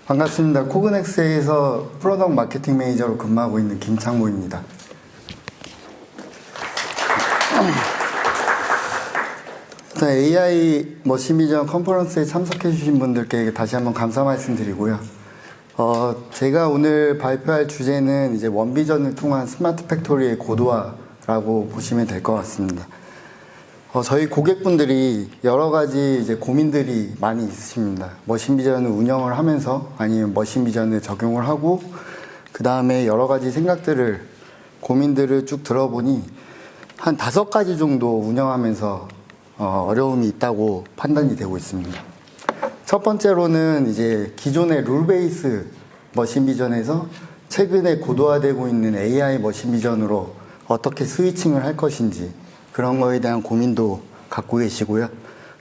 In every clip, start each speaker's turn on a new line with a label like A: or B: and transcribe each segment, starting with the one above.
A: 반갑습니다. 코그넥스에서 프로덕트 마케팅 매니저로 근무하고 있는 김창모입니다. AI 머신비전 컨퍼런스에 참석해 주신 분들께 다시 한번 감사 말씀드리고요. 제가 오늘 발표할 주제는 이제 원비전을 통한 스마트 팩토리의 고도화라고 보시면 될 것 같습니다. 저희 고객분들이 여러 가지 이제 고민들이 많이 있으십니다. 머신비전을 운영을 하면서 아니면 머신비전을 적용을 하고 그 다음에 여러 가지 생각들을 고민들을 쭉 들어보니 한 5가지 정도 운영하면서 어려움이 있다고 판단이 되고 있습니다. 첫 번째로는 이제 기존의 룰 베이스 머신비전에서 최근에 고도화되고 있는 AI 머신비전으로 어떻게 스위칭을 할 것인지 그런 거에 대한 고민도 갖고 계시고요.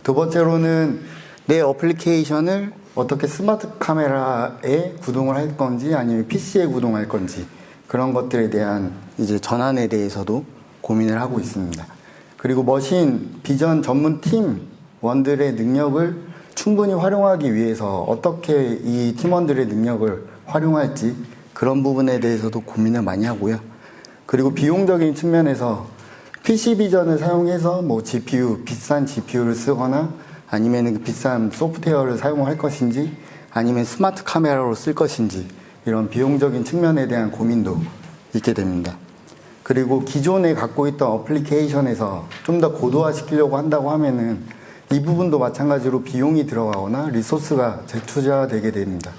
A: 두 번째로는 내 어플리케이션을 어떻게 스마트 카메라에 구동을 할 건지 아니면 PC에 구동할 건지 그런 것들에 대한 이제 전환에 대해서도 고민을 하고 있습니다. 그리고 머신 비전 전문 팀원들의 능력을 충분히 활용하기 위해서 어떻게 이 팀원들의 능력을 활용할지 그런 부분에 대해서도 고민을 많이 하고요. 그리고 비용적인 측면에서 PC 비전을 사용해서 뭐 GPU, 비싼 GPU를 쓰거나 아니면 비싼 소프트웨어를 사용할 것인지 아니면 스마트 카메라로 쓸 것인지 이런 비용적인 측면에 대한 고민도 있게 됩니다. 그리고 기존에 갖고 있던 어플리케이션에서 좀 더 고도화시키려고 한다고 하면은 이 부분도 마찬가지로 비용이 들어가거나 리소스가 재투자되게 됩니다.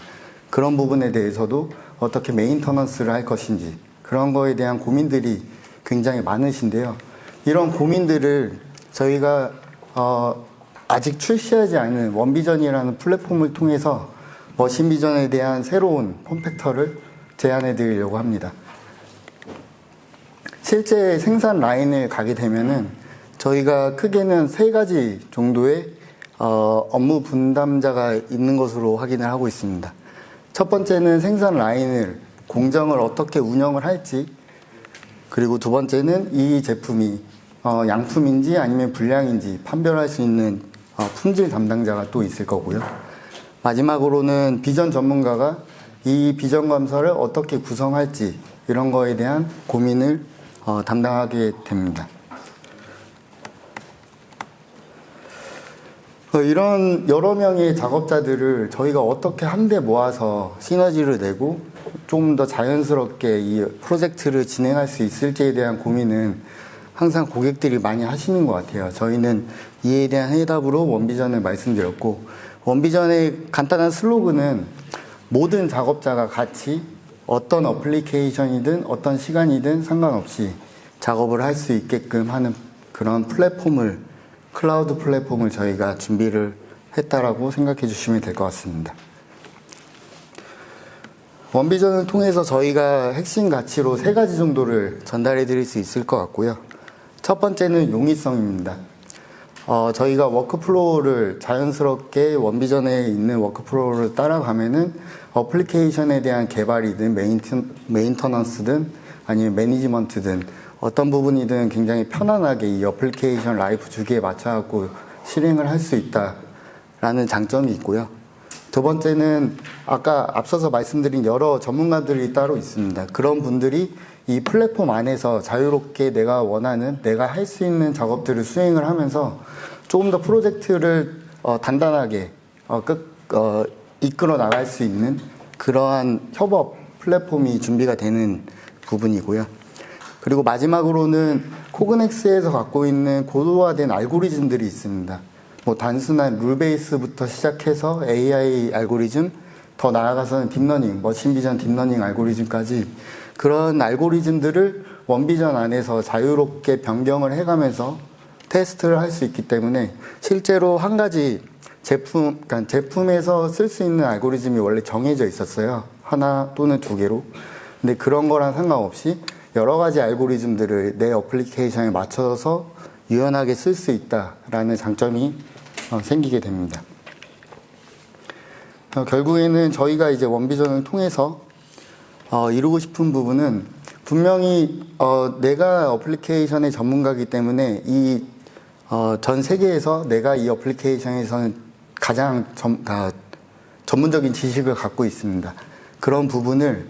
A: 그런 부분에 대해서도 어떻게 메인터넌스를 할 것인지 그런 거에 대한 고민들이 굉장히 많으신데요. 이런 고민들을 저희가 아직 출시하지 않은 원비전이라는 플랫폼을 통해서 머신비전에 대한 새로운 폼팩터를 제안해 드리려고 합니다. 실제 생산 라인을 가게 되면은 저희가 크게는 3가지 정도의 업무 분담자가 있는 것으로 확인을 하고 있습니다. 첫 번째는 생산 라인을 공정을 어떻게 운영을 할지, 그리고 두 번째는 이 제품이 양품인지 아니면 불량인지 판별할 수 있는 품질 담당자가 또 있을 거고요. 마지막으로는 비전 전문가가 이 비전 검사를 어떻게 구성할지 이런 거에 대한 고민을 담당하게 됩니다. 이런 여러 명의 작업자들을 저희가 어떻게 한데 모아서 시너지를 내고 좀 더 자연스럽게 이 프로젝트를 진행할 수 있을지에 대한 고민은 항상 고객들이 많이 하시는 것 같아요. 저희는 이에 대한 해답으로 원비전을 말씀드렸고, 원비전의 간단한 슬로건은 모든 작업자가 같이 어떤 어플리케이션이든 어떤 시간이든 상관없이 작업을 할 수 있게끔 하는 그런 플랫폼을, 클라우드 플랫폼을 저희가 준비를 했다라고 생각해 주시면 될 것 같습니다. 원비전을 통해서 저희가 핵심 가치로 3가지 정도를 전달해 드릴 수 있을 것 같고요. 첫 번째는 용이성입니다. 저희가 워크플로우를 자연스럽게 원비전에 있는 워크플로우를 따라가면은 어플리케이션에 대한 개발이든 메인터넌스든 아니면 매니지먼트든 어떤 부분이든 굉장히 편안하게 이 어플리케이션 라이프 주기에 맞춰갖고 실행을 할 수 있다라는 장점이 있고요. 두 번째는 아까 앞서서 말씀드린 여러 전문가들이 따로 있습니다. 그런 분들이 이 플랫폼 안에서 자유롭게 내가 원하는, 내가 할 수 있는 작업들을 수행을 하면서 조금 더 프로젝트를 단단하게 이끌어 나갈 수 있는 그러한 협업 플랫폼이 준비가 되는 부분이고요. 그리고 마지막으로는 코그넥스에서 갖고 있는 고도화된 알고리즘들이 있습니다. 뭐 단순한 룰 베이스부터 시작해서 AI 알고리즘, 더 나아가서는 딥러닝, 머신비전 딥러닝 알고리즘까지 그런 알고리즘들을 원비전 안에서 자유롭게 변경을 해가면서 테스트를 할 수 있기 때문에 실제로 한 가지 그러니까 제품에서 쓸 수 있는 알고리즘이 원래 정해져 있었어요. 하나 또는 2개로. 근데 그런 거랑 상관없이 여러 가지 알고리즘들을 내 어플리케이션에 맞춰서 유연하게 쓸 수 있다라는 장점이 생기게 됩니다. 결국에는 저희가 이제 원비전을 통해서 이루고 싶은 부분은 분명히 내가 어플리케이션의 전문가이기 때문에 전 세계에서 내가 이 어플리케이션에서는 가장 전문적인 지식을 갖고 있습니다. 그런 부분을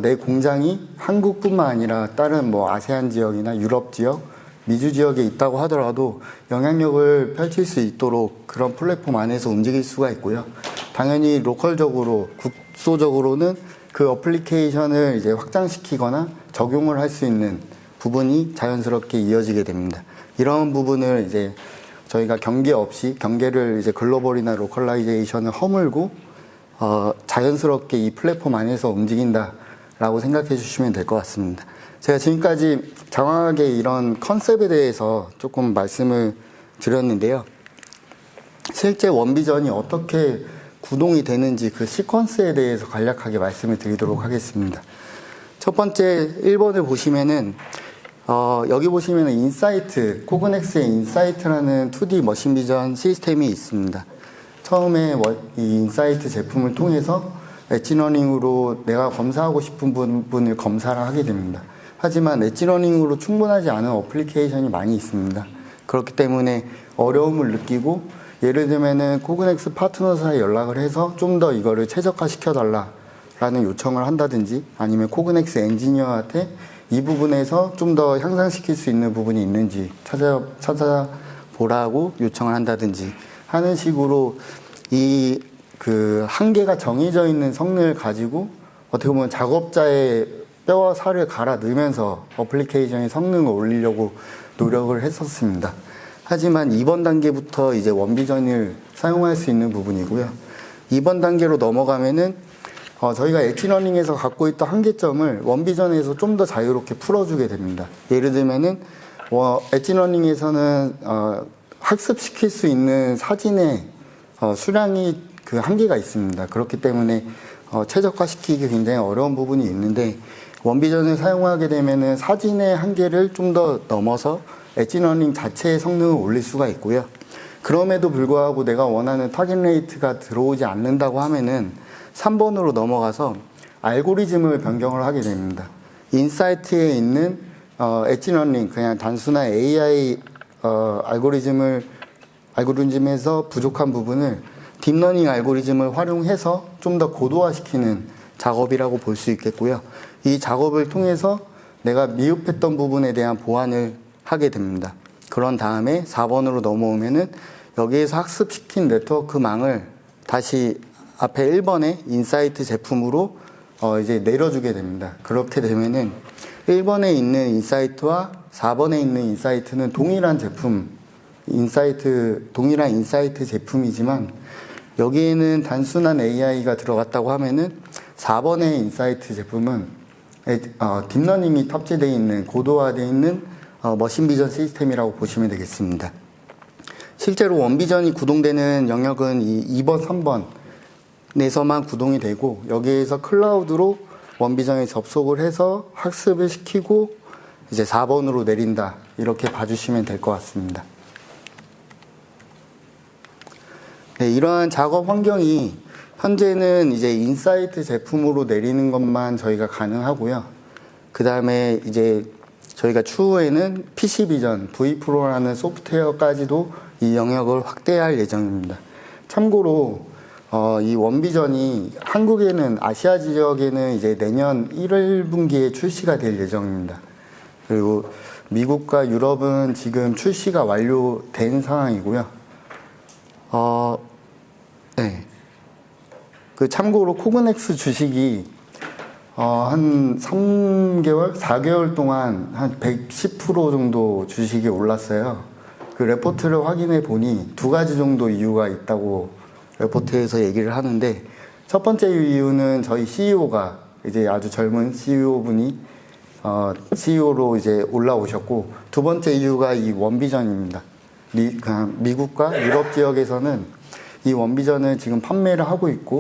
A: 내 공장이 한국뿐만 아니라 다른 뭐 아세안 지역이나 유럽 지역, 미주 지역에 있다고 하더라도 영향력을 펼칠 수 있도록 그런 플랫폼 안에서 움직일 수가 있고요. 당연히 로컬적으로, 국소적으로는 그 어플리케이션을 이제 확장시키거나 적용을 할 수 있는 부분이 자연스럽게 이어지게 됩니다. 이런 부분을 이제 저희가 경계 없이 경계를 이제 글로벌이나 로컬라이제이션을 허물고 자연스럽게 이 플랫폼 안에서 움직인다라고 생각해 주시면 될 것 같습니다. 제가 지금까지 장황하게 이런 컨셉에 대해서 조금 말씀을 드렸는데요. 실제 원비전이 어떻게 구동이 되는지 그 시퀀스에 대해서 간략하게 말씀을 드리도록 하겠습니다. 첫 번째 1번을 보시면은 여기 보시면은 인사이트, 코그넥스의 인사이트라는 2D 머신 비전 시스템이 있습니다. 처음에 이 인사이트 제품을 통해서 엣지러닝으로 내가 검사하고 싶은 부분을 검사를 하게 됩니다. 하지만 엣지러닝으로 충분하지 않은 어플리케이션이 많이 있습니다. 그렇기 때문에 어려움을 느끼고 예를 들면은 코그넥스 파트너사에 연락을 해서 좀 더 이거를 최적화시켜달라라는 요청을 한다든지 아니면 코그넥스 엔지니어한테 이 부분에서 좀 더 향상시킬 수 있는 부분이 있는지 찾아보라고 요청을 한다든지 하는 식으로 이 그 한계가 정해져 있는 성능을 가지고 어떻게 보면 작업자의 뼈와 살을 갈아 넣으면서 어플리케이션의 성능을 올리려고 노력을 했었습니다. 하지만 2번 단계부터 이제 원비전을 사용할 수 있는 부분이고요. 2번 단계로 넘어가면은 저희가 엣지러닝에서 갖고 있던 한계점을 원비전에서 좀 더 자유롭게 풀어주게 됩니다. 예를 들면은 엣지러닝에서는 학습시킬 수 있는 사진의 수량이 그 한계가 있습니다. 그렇기 때문에 최적화시키기 굉장히 어려운 부분이 있는데 원비전을 사용하게 되면은 사진의 한계를 좀 더 넘어서 엣지러닝 자체의 성능을 올릴 수가 있고요. 그럼에도 불구하고 내가 원하는 타겟 레이트가 들어오지 않는다고 하면은 3번으로 넘어가서 알고리즘을 변경을 하게 됩니다. 인사이트에 있는 엣지러닝, 그냥 단순한 AI 알고리즘에서 부족한 부분을 딥러닝 알고리즘을 활용해서 좀 더 고도화시키는 작업이라고 볼 수 있겠고요. 이 작업을 통해서 내가 미흡했던 부분에 대한 보완을 하게 됩니다. 그런 다음에 4번으로 넘어오면은 여기에서 학습시킨 네트워크망을 다시 앞에 1번의 인사이트 제품으로 이제 내려주게 됩니다. 그렇게 되면은 1번에 있는 인사이트와 4번에 있는 인사이트는 동일한 인사이트 제품이지만 여기에는 단순한 AI가 들어갔다고 하면은 4번의 인사이트 제품은 딥러닝이 탑재되어 있는 고도화되어 있는 머신 비전 시스템이라고 보시면 되겠습니다. 실제로 원비전이 구동되는 영역은 이 2번, 3번에서만 구동이 되고 여기에서 클라우드로 원비전에 접속을 해서 학습을 시키고 이제 4번으로 내린다 이렇게 봐주시면 될 것 같습니다. 네, 이러한 작업 환경이 현재는 이제 인사이트 제품으로 내리는 것만 저희가 가능하고요. 그 다음에 이제 저희가 추후에는 PC 비전, V프로라는 소프트웨어까지도 이 영역을 확대할 예정입니다. 참고로 이 원비전이 한국에는 아시아 지역에는 이제 내년 1분기에 출시가 될 예정입니다. 그리고 미국과 유럽은 지금 출시가 완료된 상황이고요. 네. 그 참고로 코그넥스 주식이 한 3개월, 4개월 동안 한 110% 정도 주식이 올랐어요. 그 레포트를 확인해 보니 두 가지 정도 이유가 있다고 레포트에서 얘기를 하는데 첫 번째 이유는 저희 CEO가 이제 아주 젊은 CEO분이 CEO로 이제 올라오셨고 두 번째 이유가 이 원비전입니다. 미국과 유럽 지역에서는 이 원비전을 지금 판매를 하고 있고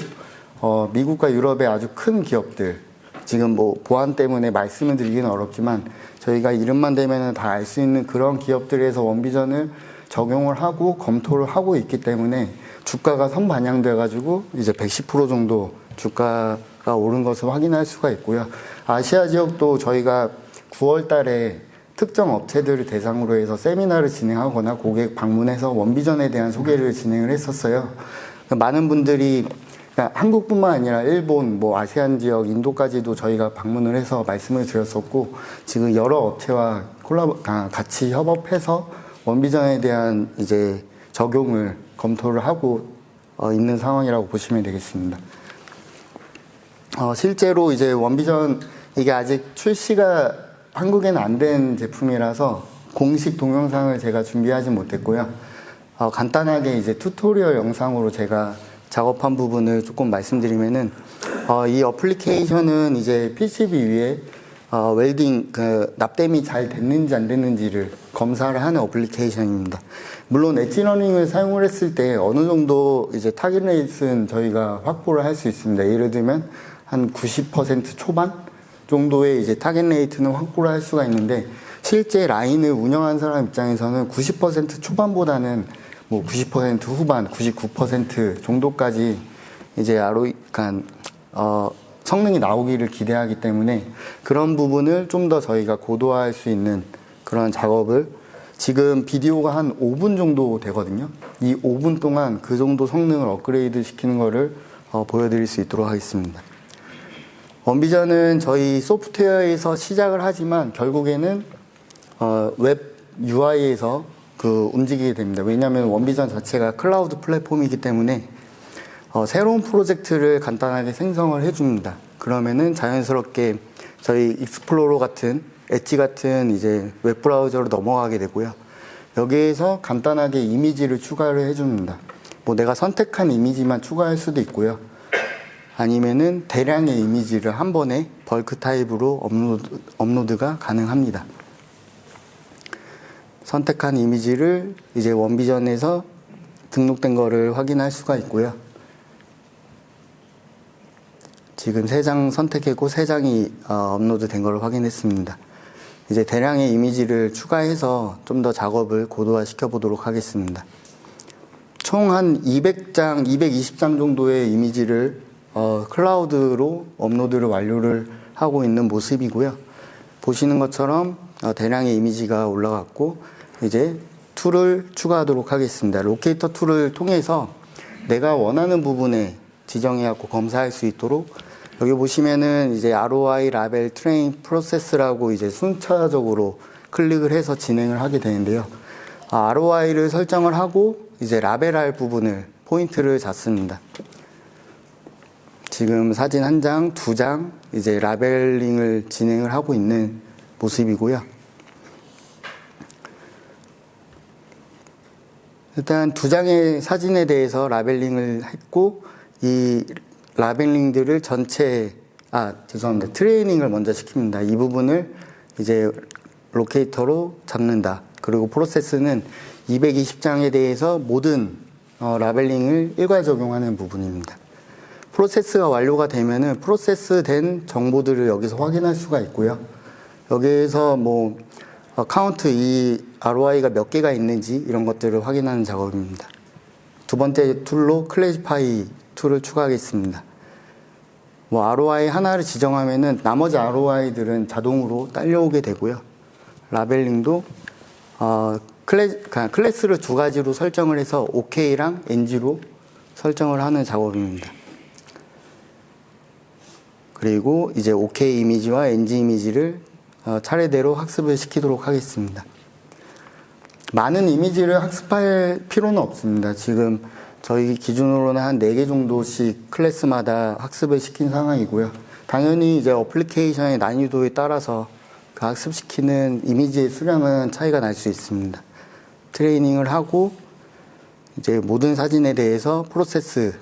A: 미국과 유럽의 아주 큰 기업들 지금 뭐 보안 때문에 말씀을 드리기는 어렵지만 저희가 이름만 대면은 다 알 수 있는 그런 기업들에서 원비전을 적용을 하고 검토를 하고 있기 때문에 주가가 선반영돼 가지고 이제 110% 정도 주가가 오른 것을 확인할 수가 있고요. 아시아 지역도 저희가 9월 달에 특정 업체들을 대상으로 해서 세미나를 진행하거나 고객 방문해서 원비전에 대한 소개를 진행을 했었어요. 많은 분들이 그러니까 한국뿐만 아니라 일본, 뭐 아세안 지역, 인도까지도 저희가 방문을 해서 말씀을 드렸었고, 지금 여러 업체와 같이 협업해서 원비전에 대한 이제 적용을 검토를 하고 있는 상황이라고 보시면 되겠습니다. 실제로 이제 원비전 이게 아직 출시가 한국에는 안 된 제품이라서 공식 동영상을 제가 준비하지 못했고요. 간단하게 이제 튜토리얼 영상으로 제가 작업한 부분을 조금 말씀드리면은, 이 어플리케이션은 이제 PCB 위에 웰딩 납땜이 잘 됐는지 안 됐는지를 검사를 하는 어플리케이션입니다. 물론 엣지러닝을 사용을 했을 때 어느 정도 이제 타겟 레이스는 저희가 확보를 할 수 있습니다. 예를 들면 한 90% 초반 정도의 이제 타겟 레이트는 확보를 할 수가 있는데, 실제 라인을 운영한 사람 입장에서는 90% 초반보다는 뭐 90% 후반, 99% 정도까지 이제 성능이 나오기를 기대하기 때문에 그런 부분을 좀 더 저희가 고도화할 수 있는 그런 작업을, 지금 비디오가 한 5분 정도 되거든요. 이 5분 동안 그 정도 성능을 업그레이드 시키는 거를 보여드릴 수 있도록 하겠습니다. 원비전은 저희 소프트웨어에서 시작을 하지만 결국에는 웹 UI에서 움직이게 됩니다. 왜냐하면 원비전 자체가 클라우드 플랫폼이기 때문에 새로운 프로젝트를 간단하게 생성을 해줍니다. 그러면은 자연스럽게 저희 익스플로러 같은, 엣지 같은 이제 웹 브라우저로 넘어가게 되고요. 여기에서 간단하게 이미지를 추가를 해줍니다. 뭐 내가 선택한 이미지만 추가할 수도 있고요. 아니면은 대량의 이미지를 한 번에 벌크 타입으로 업로드가 가능합니다. 선택한 이미지를 이제 원비전에서 등록된 거를 확인할 수가 있고요. 지금 3장 선택했고 3장이 업로드 된 거를 확인했습니다. 이제 대량의 이미지를 추가해서 좀 더 작업을 고도화 시켜 보도록 하겠습니다. 총 한 200장, 220장 정도의 이미지를 클라우드로 업로드를 완료를 하고 있는 모습이고요. 보시는 것처럼 대량의 이미지가 올라갔고, 이제 툴을 추가하도록 하겠습니다. 로케이터 툴을 통해서 내가 원하는 부분에 지정해갖고 검사할 수 있도록, 여기 보시면은 이제 ROI, 라벨, 트레인, 프로세스라고 이제 순차적으로 클릭을 해서 진행을 하게 되는데요. ROI를 설정을 하고 이제 라벨할 부분을 포인트를 잡습니다. 지금 사진 1장, 2장 이제 라벨링을 진행을 하고 있는 모습이고요. 일단 2장의 사진에 대해서 라벨링을 했고, 이 라벨링들을 죄송합니다. 트레이닝을 먼저 시킵니다. 이 부분을 이제 로케이터로 잡는다. 그리고 프로세스는 220장에 대해서 모든 라벨링을 일괄 적용하는 부분입니다. 프로세스가 완료가 되면은 프로세스 된 정보들을 여기서 확인할 수가 있고요. 여기에서 뭐 카운트, 이 ROI가 몇 개가 있는지 이런 것들을 확인하는 작업입니다. 두 번째 툴로 클래시파이 툴을 추가하겠습니다. 뭐 ROI 하나를 지정하면은 나머지 ROI들은 자동으로 딸려오게 되고요. 라벨링도 클래스를 2가지로 설정을 해서 OK랑 NG로 설정을 하는 작업입니다. 그리고 이제 OK 이미지와 NG 이미지를 차례대로 학습을 시키도록 하겠습니다. 많은 이미지를 학습할 필요는 없습니다. 지금 저희 기준으로는 한 4개 정도씩 클래스마다 학습을 시킨 상황이고요. 당연히 이제 어플리케이션의 난이도에 따라서 그 학습시키는 이미지의 수량은 차이가 날 수 있습니다. 트레이닝을 하고 이제 모든 사진에 대해서 프로세스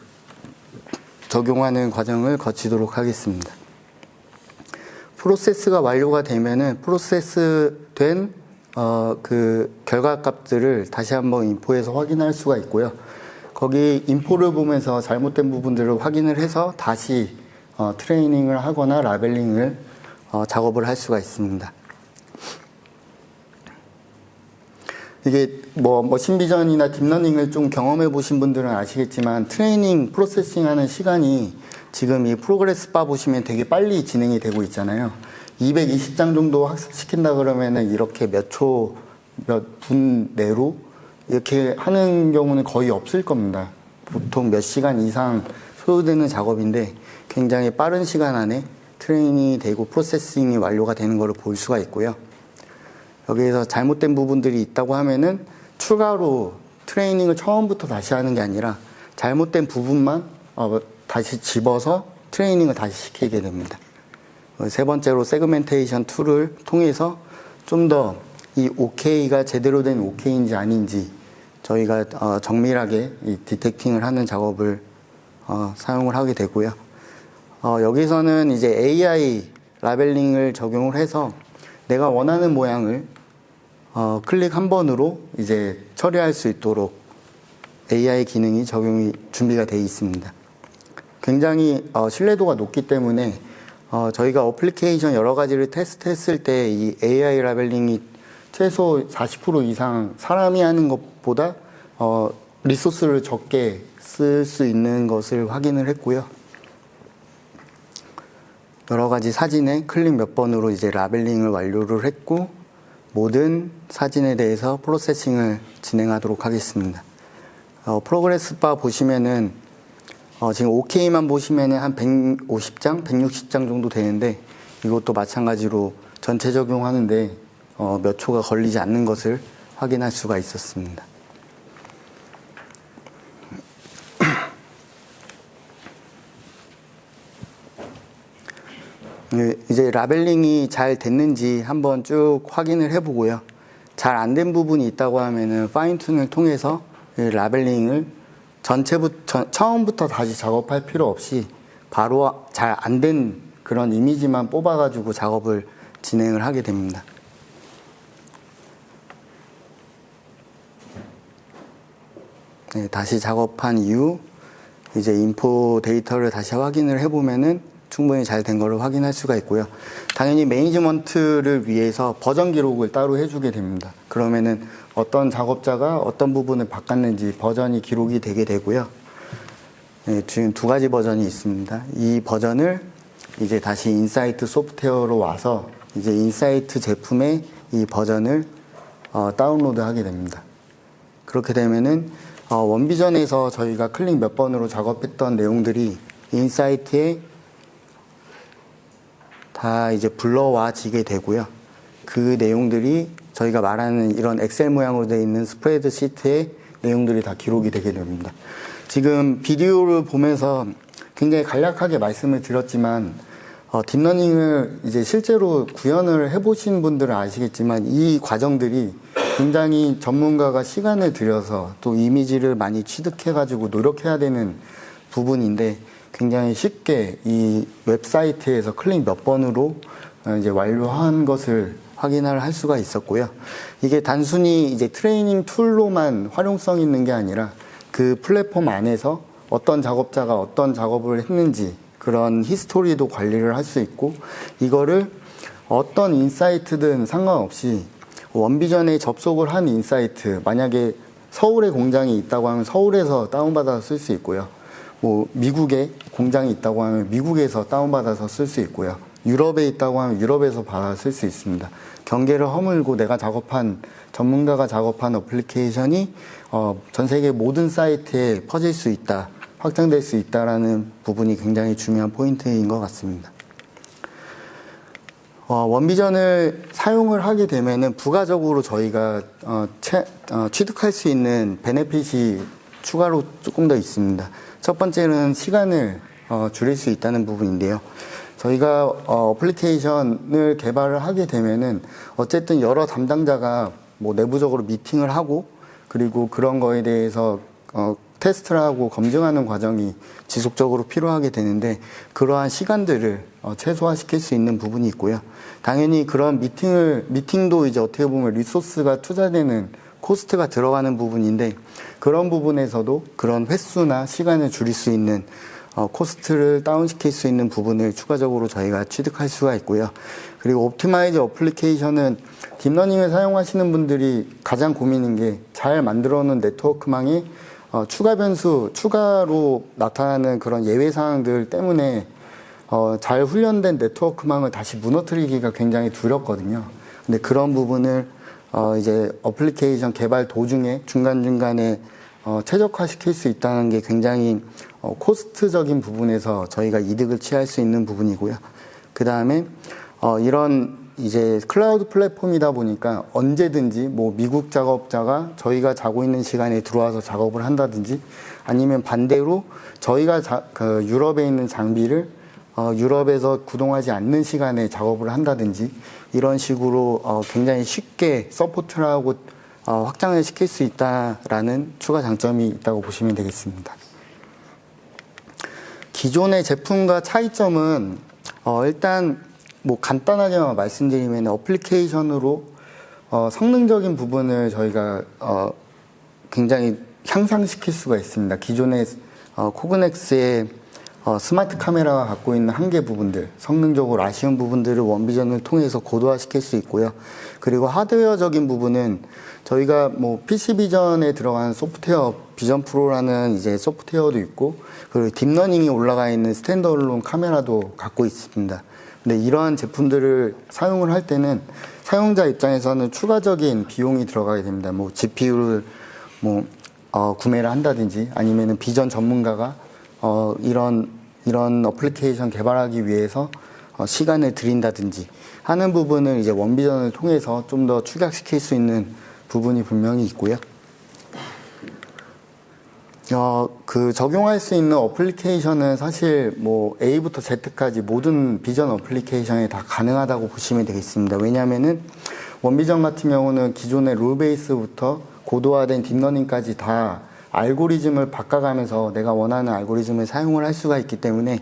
A: 적용하는 과정을 거치도록 하겠습니다. 프로세스가 완료가 되면은 프로세스 된 그 결과값들을 다시 한번 인포해서 확인할 수가 있고요. 거기 인포를 보면서 잘못된 부분들을 확인을 해서 다시 트레이닝을 하거나 라벨링을 작업을 할 수가 있습니다. 이게 뭐 머신비전이나 딥러닝을 좀 경험해 보신 분들은 아시겠지만, 트레이닝, 프로세싱 하는 시간이 지금 이 프로그레스 바 보시면 되게 빨리 진행이 되고 있잖아요. 220장 정도 학습시킨다 그러면은 이렇게 몇 분 내로 이렇게 하는 경우는 거의 없을 겁니다. 보통 몇 시간 이상 소요되는 작업인데 굉장히 빠른 시간 안에 트레이닝이 되고 프로세싱이 완료가 되는 것을 볼 수가 있고요. 여기에서 잘못된 부분들이 있다고 하면은 추가로 트레이닝을 처음부터 다시 하는 게 아니라 잘못된 부분만 다시 집어서 트레이닝을 다시 시키게 됩니다. 세 번째로 세그멘테이션 툴을 통해서 좀 더 이 OK가 제대로 된 OK인지 아닌지 저희가 정밀하게 이 디텍팅을 하는 작업을 사용을 하게 되고요. 여기서는 이제 AI 라벨링을 적용을 해서 내가 원하는 모양을 클릭 한 번으로 이제 처리할 수 있도록 AI 기능이 준비가 되어 있습니다. 굉장히 신뢰도가 높기 때문에 저희가 어플리케이션 여러 가지를 테스트했을 때 이 AI 라벨링이 최소 40% 이상 사람이 하는 것보다 리소스를 적게 쓸 수 있는 것을 확인을 했고요. 여러 가지 사진에 클릭 몇 번으로 이제 라벨링을 완료를 했고 모든 사진에 대해서 프로세싱을 진행하도록 하겠습니다. 프로그레스 바 보시면은 지금 OK만 보시면은 한 150장, 160장 정도 되는데 이것도 마찬가지로 전체 적용하는데 몇 초가 걸리지 않는 것을 확인할 수가 있었습니다. 이제 라벨링이 잘 됐는지 한번 쭉 확인을 해보고요. 잘 안 된 부분이 있다고 하면은 파인튠을 통해서 라벨링을 처음부터 다시 작업할 필요 없이 바로 잘 안 된 그런 이미지만 뽑아가지고 작업을 진행을 하게 됩니다. 네, 다시 작업한 이후 이제 인포 데이터를 다시 확인을 해보면은 충분히 잘 된 거를 확인할 수가 있고요. 당연히 매니지먼트를 위해서 버전 기록을 따로 해주게 됩니다. 그러면은 어떤 작업자가 어떤 부분을 바꿨는지 버전이 기록이 되게 되고요. 네, 지금 두 가지 버전이 있습니다. 이 버전을 이제 다시 인사이트 소프트웨어로 와서 이제 인사이트 제품의 이 버전을 다운로드 하게 됩니다. 그렇게 되면은 원비전에서 저희가 클릭 몇 번으로 작업했던 내용들이 인사이트에 다 이제 불러와지게 되고요. 그 내용들이 저희가 말하는 이런 엑셀 모양으로 되어 있는 스프레드 시트에 내용들이 다 기록이 되게 됩니다. 지금 비디오를 보면서 굉장히 간략하게 말씀을 드렸지만 딥러닝을 이제 실제로 구현을 해보신 분들은 아시겠지만 이 과정들이 굉장히 전문가가 시간을 들여서 또 이미지를 많이 취득해가지고 노력해야 되는 부분인데 굉장히 쉽게 이 웹사이트에서 클릭 몇 번으로 이제 완료한 것을 확인을 할 수가 있었고요. 이게 단순히 이제 트레이닝 툴로만 활용성 있는 게 아니라 그 플랫폼 안에서 어떤 작업자가 어떤 작업을 했는지 그런 히스토리도 관리를 할 수 있고 이거를 어떤 인사이트든 상관없이 원비전에 접속을 한 인사이트 만약에 서울에 공장이 있다고 하면 서울에서 다운받아서 쓸 수 있고요. 뭐 미국에 공장이 있다고 하면 미국에서 다운받아서 쓸 수 있고요. 유럽에 있다고 하면 유럽에서 받아 쓸 수 있습니다. 경계를 허물고 내가 작업한 전문가가 작업한 어플리케이션이 전 세계 모든 사이트에 퍼질 수 있다, 확장될 수 있다라는 부분이 굉장히 중요한 포인트인 것 같습니다. 원비전을 사용을 하게 되면은 부가적으로 저희가 취득할 수 있는 베네핏이 추가로 조금 더 있습니다. 첫 번째는 시간을 줄일 수 있다는 부분인데요. 저희가 어플리케이션을 개발을 하게 되면은 어쨌든 여러 담당자가 뭐 내부적으로 미팅을 하고 그리고 그런 거에 대해서 테스트를 하고 검증하는 과정이 지속적으로 필요하게 되는데 그러한 시간들을 최소화시킬 수 있는 부분이 있고요. 당연히 그런 미팅도 이제 어떻게 보면 리소스가 투자되는 코스트가 들어가는 부분인데 그런 부분에서도 그런 횟수나 시간을 줄일 수 있는 코스트를 다운시킬 수 있는 부분을 추가적으로 저희가 취득할 수가 있고요. 그리고 옵티마이즈 어플리케이션은 딥러닝을 사용하시는 분들이 가장 고민인 게 잘 만들어 놓은 네트워크망이 추가 변수, 추가로 나타나는 그런 예외 사항들 때문에 잘 훈련된 네트워크망을 다시 무너뜨리기가 굉장히 두렵거든요. 근데 그런 부분을 이제 어플리케이션 개발 도중에 중간중간에 최적화시킬 수 있다는 게 굉장히 코스트적인 부분에서 저희가 이득을 취할 수 있는 부분이고요. 그 다음에 이런 이제 클라우드 플랫폼이다 보니까 언제든지 뭐 미국 작업자가 저희가 자고 있는 시간에 들어와서 작업을 한다든지 아니면 반대로 저희가 그 유럽에 있는 장비를 유럽에서 구동하지 않는 시간에 작업을 한다든지 이런 식으로 굉장히 쉽게 서포트를 하고 확장을 시킬 수 있다라는 추가 장점이 있다고 보시면 되겠습니다. 기존의 제품과 차이점은 일단 뭐 간단하게만 말씀드리면 어플리케이션으로 성능적인 부분을 저희가 굉장히 향상시킬 수가 있습니다. 기존의 코그넥스의 스마트 카메라가 갖고 있는 한계 부분들, 성능적으로 아쉬운 부분들을 원비전을 통해서 고도화시킬 수 있고요. 그리고 하드웨어적인 부분은 저희가 뭐 PC 비전에 들어간 소프트웨어 비전 프로라는 이제 소프트웨어도 있고, 그리고 딥러닝이 올라가 있는 스탠드얼론 카메라도 갖고 있습니다. 근데 이러한 제품들을 사용을 할 때는 사용자 입장에서는 추가적인 비용이 들어가게 됩니다. 뭐 GPU를 구매를 한다든지 아니면은 비전 전문가가 이런 어플리케이션 개발하기 위해서 시간을 들인다든지 하는 부분을 이제 원비전을 통해서 좀 더 축약시킬 수 있는 부분이 분명히 있고요. 그 적용할 수 있는 어플리케이션은 사실 뭐 A부터 Z까지 모든 비전 어플리케이션에 다 가능하다고 보시면 되겠습니다. 왜냐하면은 원비전 같은 경우는 기존의 룰 베이스부터 고도화된 딥러닝까지 다 알고리즘을 바꿔가면서 내가 원하는 알고리즘을 사용을 할 수가 있기 때문에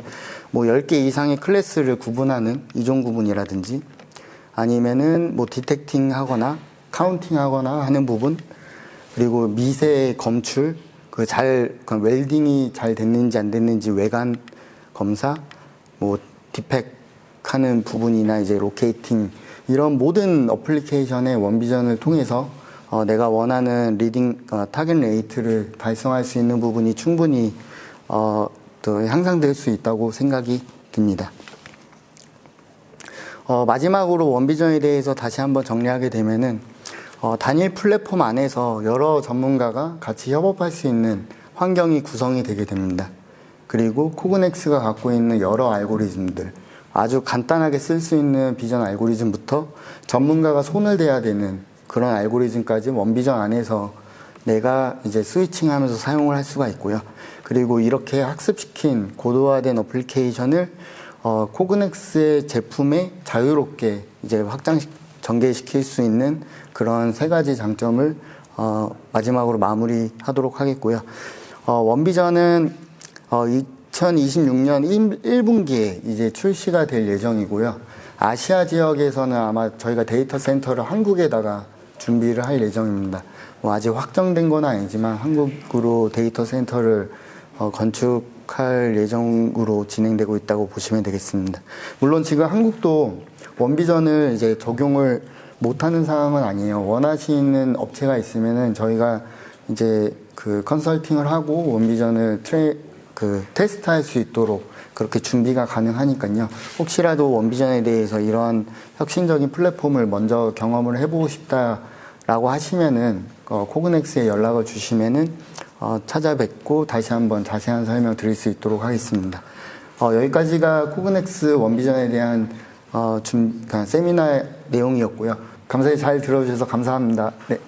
A: 뭐 10개 이상의 클래스를 구분하는 이종 구분이라든지 아니면은 뭐 디텍팅 하거나 카운팅 하거나 하는 부분, 그리고 미세 검출, 그 웰딩이 잘 됐는지 안 됐는지 외관 검사, 뭐 디펙 하는 부분이나 이제 로케이팅, 이런 모든 어플리케이션의 원비전을 통해서 내가 원하는 리딩 타겟 레이트를 달성할 수 있는 부분이 충분히 더 향상될 수 있다고 생각이 듭니다. 마지막으로 원비전에 대해서 다시 한번 정리하게 되면은 단일 플랫폼 안에서 여러 전문가가 같이 협업할 수 있는 환경이 구성이 되게 됩니다. 그리고 코그넥스가 갖고 있는 여러 알고리즘들, 아주 간단하게 쓸 수 있는 비전 알고리즘부터 전문가가 손을 대야 되는 그런 알고리즘까지 원비전 안에서 내가 이제 스위칭하면서 사용을 할 수가 있고요. 그리고 이렇게 학습시킨 고도화된 어플리케이션을 코그넥스의 제품에 자유롭게 이제 전개시킬 수 있는 그런 세 가지 장점을 마지막으로 마무리하도록 하겠고요. 원비전은 2026년 1분기에 이제 출시가 될 예정이고요. 아시아 지역에서는 아마 저희가 데이터 센터를 한국에다가 준비를 할 예정입니다. 뭐 아직 확정된 건 아니지만 한국으로 데이터 센터를 건축할 예정으로 진행되고 있다고 보시면 되겠습니다. 물론 지금 한국도 원비전을 이제 적용을 못하는 상황은 아니에요. 원하시는 업체가 있으면은 저희가 이제 그 컨설팅을 하고 원비전을 테스트할 수 있도록 그렇게 준비가 가능하니까요. 혹시라도 원비전에 대해서 이러한 혁신적인 플랫폼을 먼저 경험을 해보고 싶다라고 하시면은 코그넥스에 연락을 주시면은 찾아뵙고 다시 한번 자세한 설명 드릴 수 있도록 하겠습니다. 여기까지가 코그넥스 원비전에 대한 세미나 내용이었고요. 감사히 잘 들어주셔서 감사합니다. 네.